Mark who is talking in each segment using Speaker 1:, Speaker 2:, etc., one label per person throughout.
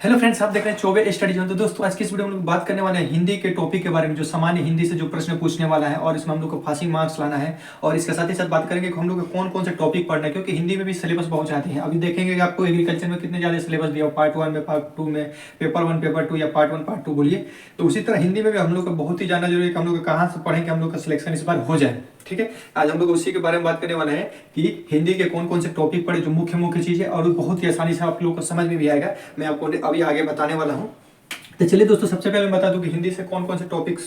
Speaker 1: Hello friends, आप देख रहे हैं चौबे स्टडी जोन। तो दोस्तों आज की इस वीडियो में हम लोग बात करने वाले हैं हिंदी के टॉपिक के बारे में, जो सामान्य हिंदी से जो प्रश्न पूछने वाला है और इसमें हम लोग को पासिंग मार्क्स लाना है। और इसके साथ ही साथ बात करेंगे कि हम लोग को कौन कौन से टॉपिक पढ़ना है, क्योंकि हिंदी में भी सिलेबस बहुत जाते हैं। अभी देखेंगे कि आपको एग्रीकल्चर में कितने ज़्यादा सिलेबस दिया हो, पार्ट 1 में, पार्ट 2 में, पेपर 1 पेपर 2 या पार्ट 1 पार्ट 2 बोलिए। तो उसी तरह हिंदी में भी हम लोग को बहुत ही जानना जरूरी है कि हम लोग कहाँ से पढ़ें कि हम लोग का सिलेक्शन इस बार हो जाए। ठीक है, आज हम लोग उसी के बारे में बात करने वाले हैं कि हिंदी के कौन कौन से टॉपिक पढ़े, जो मुख्य मुख्य चीज़ है, और बहुत ही आसानी से आप लोगों को समझ में भी आएगा। मैं आपको अभी आगे बताने वाला हूँ। तो चलिए दोस्तों, सबसे पहले मैं बता दूं कि हिंदी से कौन कौन से टॉपिक्स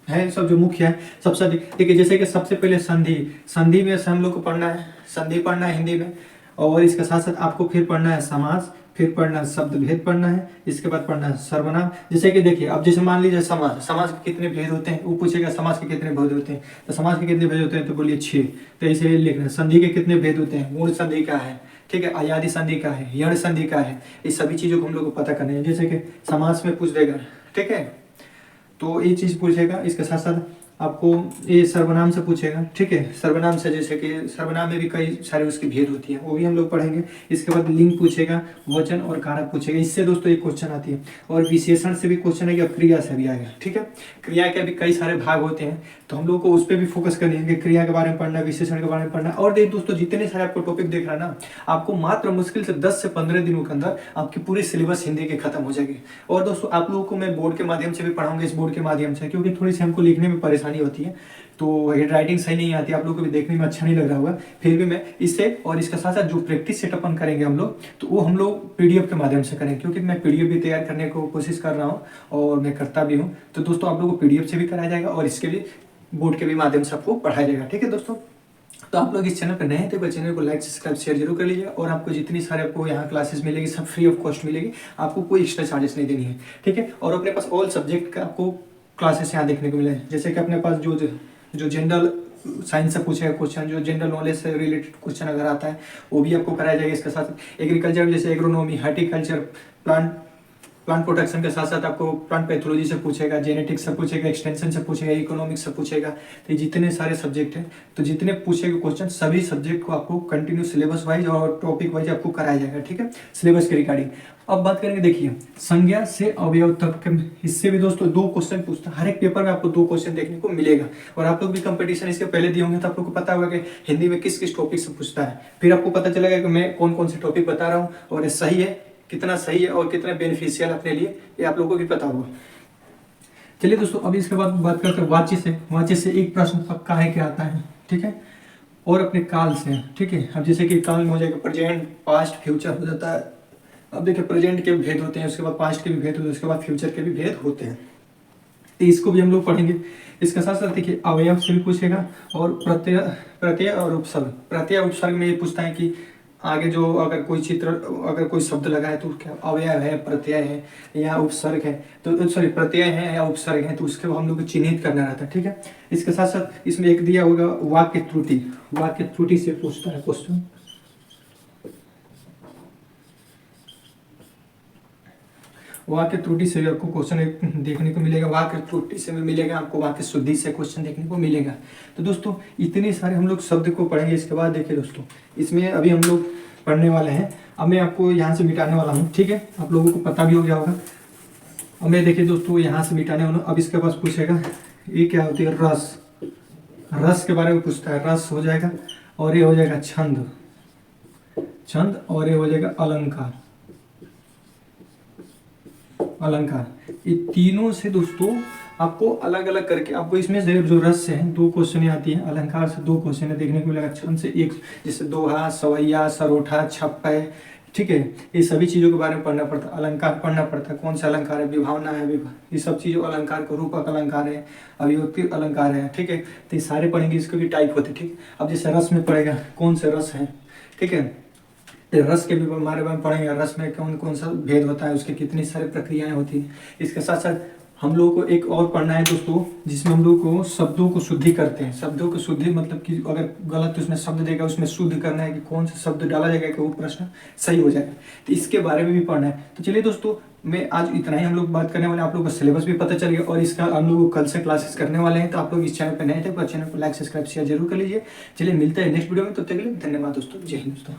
Speaker 1: हैं, सब जो मुख्य है सबसे अधिक। ठीक है, जैसे कि सबसे पहले संधि। संधि में से हम लोग को पढ़ना है, संधि पढ़ना है हिंदी में। और इसके साथ साथ आपको फिर पढ़ना है समास, फिर पढ़ना है शब्द भेद पढ़ना है, इसके बाद पढ़ना है सर्वनाम। जैसे कि देखिए, अब जैसे मान लीजिए समास, समास के कितने भेद होते हैं, वो पूछेगा समास के कितने भेद होते हैं। तो समास के कितने भेद होते हैं, तो बोलिए 6। तो इसे लिखना है। संधि के कितने भेद होते हैं, मूल संधि का है, ठीक है, अयादि संधि का है, यण संधि का है। इस सभी चीजों को हम लोग को पता करना है। जैसे कि समास में पूछ देगा, ठीक है, तो ये चीज पूछेगा। इसके साथ साथ आपको ये सर्वनाम से पूछेगा, ठीक है। सर्वनाम से जैसे कि सर्वनाम में भी कई सारे उसकी भेद होती है, वो भी हम लोग पढ़ेंगे। इसके बाद लिंग पूछेगा, वचन और कारक पूछेगा। इससे दोस्तों एक क्वेश्चन आती है। और विशेषण से भी क्वेश्चन है, या क्रिया से भी आएगा, ठीक है। क्रिया के भी कई सारे भाग होते हैं, तो हम लोग को उस पर भी फोकस करनी है कि क्रिया के बारे में पढ़ना, विशेषण के बारे में पढ़ना। और देख दोस्तों, जितने सारे आपको टॉपिक देख रहा है ना, आपको मात्र मुश्किल से 10 से 15 दिनों के अंदर आपकी पूरी सिलेबस हिंदी की खत्म हो जाएगी। और दोस्तों, आप लोगों को मैं बोर्ड के माध्यम से भी पढ़ाऊंगा, इस बोर्ड के माध्यम से, क्योंकि थोड़ी सी हमको लिखने में परेशानी होती है, तो हेड राइटिंग सही नहीं आती, आप लोगों को भी देखने में अच्छा नहीं लग रहा होगा। फिर भी मैं इससे और इसके साथ साथ जो प्रैक्टिस सेट अपन करेंगे हम लोग, तो वो हम लोग पीडीएफ के माध्यम से करेंगे, क्योंकि मैं पीडीएफ भी तैयार करने को कोशिश कर रहा हूँ और मैं करता भी हूँ। तो दोस्तों, आप लोगों को पीडीएफ से भी कराया जाएगा और इसके लिए बोर्ड के भी माध्यम से आपको पढ़ाया जाएगा, ठीक है दोस्तों। तो आप लोग इस चैनल पर नए हैं तो चैनल को लाइक सब्सक्राइब शेयर जरूर कर लीजिए। और आपको जितनी सारे आपको यहाँ क्लासेस मिलेगी, सब फ्री ऑफ कॉस्ट मिलेगी, आपको कोई एक्स्ट्रा चार्जेस नहीं देनी है, ठीक है। और अपने पास ऑल सब्जेक्ट का आपको क्लासेस यहाँ देखने को मिले, जैसे कि अपने पास जो जनरल साइंस से पूछेगा क्वेश्चन, जो जनरल नॉलेज से रिलेटेड क्वेश्चन अगर आता है, वो भी आपको कराया जाएगा। इसके साथ एग्रीकल्चर में जैसे एग्रोनॉमी, हार्टिकल्चर, प्लांट प्रोटेक्शन के साथ साथ आपको प्लांट पैथोलॉजी से पूछेगा, जेनेटिक्स से पूछेगा, एक्सटेंशन से पूछेगा, इकोनॉमिक्स से पूछेगा। तो ये जितने सारे सब्जेक्ट हैं, तो जितने पूछेगा क्वेश्चन, सभी सब्जेक्ट को आपको कंटिन्यू सिलेबस वाइज और टॉपिक वाइज आपको कराया जाएगा, ठीक है, सिलेबस के रिगार्डिंग। अब बात करेंगे, देखिए, संज्ञा से अवयव तक, इससे भी दोस्तों 2 क्वेश्चन पूछता है। हर एक पेपर में आपको 2 क्वेश्चन देखने को मिलेगा। और आप लोग भी कंपटीशन इसके पहले दिए होंगे, तो आप लोग को पता होगा कि हिंदी में किस किस टॉपिक से पूछता है। फिर आपको पता चलेगा कि मैं कौन कौन से टॉपिक बता रहा हूँ और ये सही है, कितना सही है और कितना बेनिफिशियल अपने लिए, ये आप लोगों को भी पता होगा। चलिए दोस्तों, अभी इसके बाद बात करते हैं वाच्य से। वाच्य से एक प्रश्न पक्का है कि आता है, ठीक है। और अपने काल से, ठीक है। अब जैसे कि काल में हो जाएगा प्रेजेंट, पास्ट, फ्यूचर हो जाता है। अब देखिए, प्रेजेंट के भी भेद होते हैं, उसके बाद पास्ट के भी भेद होते हैं, उसके बाद फ्यूचर के भी भेद होते हैं। तो इसको भी हम लोग पढ़ेंगे। इसके साथ साथ देखिए, अवयव से भी पूछेगा और प्रत्यय, प्रत्यय और उपसर्ग। प्रत्यय उपसर्ग में ये पूछता है कि आगे जो अगर कोई चित्र, अगर कोई शब्द लगा है, तो क्या अवयव है, प्रत्यय है या उपसर्ग है, तो सॉरी प्रत्यय है या उपसर्ग है, तो उसके हम लोग को चिन्हित करना रहता है, ठीक है। इसके साथ साथ इसमें एक दिया होगा वाक्य त्रुटि। वाक्य त्रुटि से पूछता है क्वेश्चन। वाक्य त्रुटि से भी आपको क्वेश्चन देखने को मिलेगा। वाक्य त्रुटि से भी मिलेगा आपको, वाक्य शुद्धि से क्वेश्चन देखने को मिलेगा। तो दोस्तों, इतने सारे हम लोग शब्द को पढ़ेंगे। इसके बाद देखिए दोस्तों, इसमें अभी हम लोग पढ़ने वाले हैं। अब मैं आपको यहाँ से मिटाने वाला हूँ, ठीक है, आप लोगों को पता भी हो गया होगा। अब मैं देखिए दोस्तों, यहाँ से मिटाने वाला हूँ। अब इसके पास पूछेगा, ये क्या होती है, रस। रस के बारे में पूछता है, रस हो जाएगा। और ये हो जाएगा छंद, छंद। और ये हो जाएगा अलंकार, अलंकार। ये तीनों से दोस्तों आपको अलग अलग करके, आपको इसमें से जो रस से है 2 क्वेश्चन आती है, अलंकार से 2 क्वेश्चन देखने को मिलेगा, छंद से 1, जैसे दोहा, सवैया, सरोठा, छप्पय, ठीक है। ये सभी चीज़ों के बारे में पढ़ना पड़ता है, अलंकार पढ़ना पड़ता है। कौन सा अलंकार है, विभावना है, ये सब चीज़ों अलंकार को, रूपक अलंकार है, अभिव्यक्ति अलंकार है, ठीक है। तो ये सारे पढ़ेंगे, इसके भी टाइप होते हैं, ठीक। अब जैसे रस में पढ़ेगा, कौन से रस है, ठीक है। रस के भी बारे में पढ़ेंगे, रस में कौन कौन सा भेद होता है, उसकी कितनी सारी प्रक्रियाएं होती हैं। इसके साथ साथ हम लोगों को एक और पढ़ना है दोस्तों, जिसमें हम लोग को शब्दों को शुद्धि करते हैं। शब्दों को शुद्धि मतलब कि अगर गलत उसमें शब्द देगा, उसमें शुद्ध करना है कि कौन सा शब्द डाला जाएगा कि वो प्रश्न सही हो जाएगा। तो इसके बारे में भी पढ़ना है। तो चलिए दोस्तों, मैं आज इतना ही हम लोग बात करने वाले हैं। आप लोगों को सिलेबस भी पता चल गया और इसका हम लोग कल से क्लासेस करने वाले हैं। तो आप लोग इस चैनल पर नए थे तो चैनल को लाइक सब्सक्राइब शेयर जरूर कर लीजिए। चलिए, मिलते हैं नेक्स्ट वीडियो में, तब तक के लिए धन्यवाद दोस्तों। जय हिंद दोस्तों।